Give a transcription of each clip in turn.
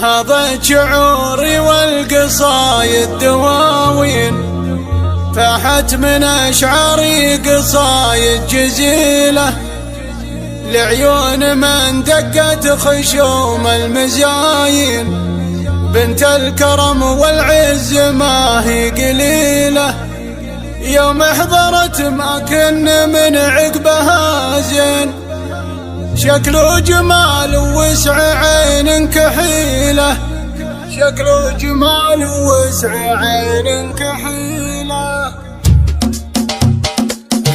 هضت شعوري والقصايد دواوين، فاحت من أشعاري قصايد جزيلة لعيون من دقت خشوم المزاين. بنت الكرم والعز ما هي قليلة، يوم حضرت ما كن من عقبها زين. شكل وجمال ووسع عين كحيلة، شكل وجمال ووسع عين كحيلة.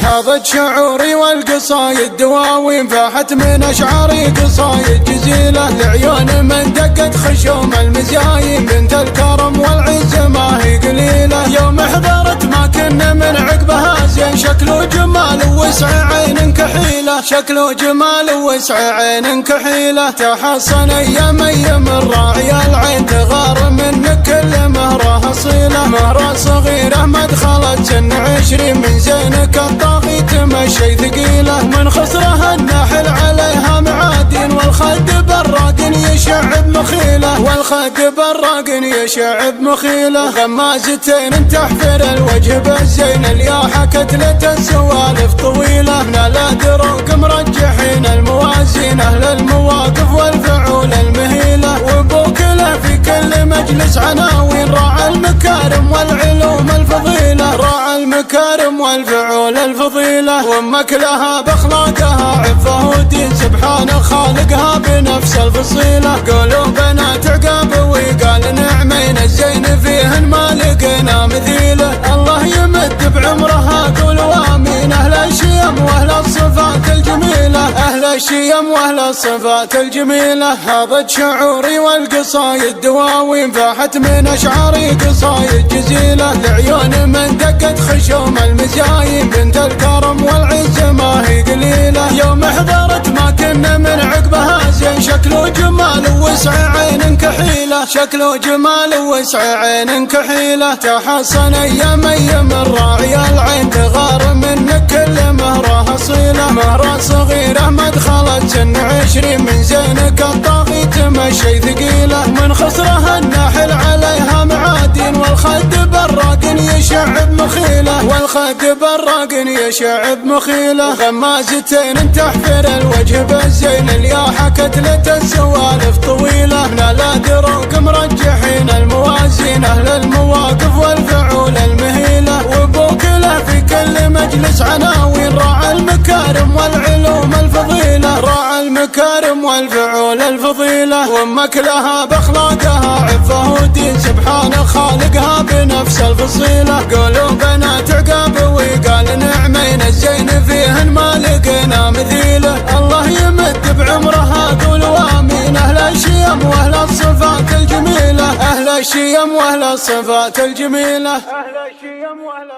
حاضت شعوري والقصايد دواوين، فاحت من أشعاري قصايد جزيلة لعيون من دقت خشوم المزاين. بنت الكرم والعز ما هي قليلة، يوم حضرت ما كنا من عقبها زين. شكل وجمال ووسع عين كحيلة، شكل وجمال ووسع عين كحيلة. تحصن أيام الراعي العين، تغار منك كل مهرها صيلة. مهرة صغيرة ما دخلت سن 20، من زينك الطاغي تمشي ثقيلة. من خصرها الناحل عليها معادين، والخد براق يشعب مخيلة، والخد براق يشعب مخيلة. غمازتين تحفر الوجه بالزين، الياحة كتلة السوالف طويلة. من الأدروق مرجحين الموازين، أهل المواقف والفعول المهيلة. وبوكله في كل مجلس عناوين، راعى المكارم والعلوم الفضيلة، راعى المكارم والفعول الفضيلة. وامك لها باخلاقها عفه ودين، سبحان خالقها بنفس الفصيلة. قولوا بنات عقاب وقال نعمين، الزين فيهن ما لقينا مثيله. الله يمد بعمرها قولوا امين، اهل الشيم واهل الصفات الجميلة، اهل الشيم واهل الصفات الجميلة. هضت شعوري والقصايد دواوين، فاحت من اشعاري قصايد جزيلة لعيون من دقت خشوم المزاين. بنت الكرم والعز ما هي قليلة، يوم حضرت ما كنا من عقبها زين. شكل وجمال ووسع عين كحيلة، شكل وجمال ووسع عين كحيلة. تحصن أيام الراعي العين، تغار منك كل مهرها صيلة. مهرة صغيرة ما دخلت سن 20، من زينك الطاغي تمشي ثقيلة. من خصرها الناحل عليها معادين، والخد براق يشعب مخيلة، والخد براق يشعب مخيلة. غمازتين تحفر الوجه بالزين، الياحة كتلة السوالف طويلة. من الأدروق مرجحين الموازين، أهل المواقف والفعول المهيلة. وبوكله في كل مجلس عناوين، راعى المكارم والعلوم الفضيلة، راعى المكارم والفعول الفضيلة. وامك لها باخلاقها عفه ودين، سبحان خالقها بنفس الفصيلة. قولوا بنات عقاب وقال نعمين، الزين فيهن ما لقينا مثيله. الله يمد بعمرها قولوا امين، اهل الشيم واهل الصفات الجميلة، اهل الشيم واهل الصفات الجميلة، اهل الشيم واهل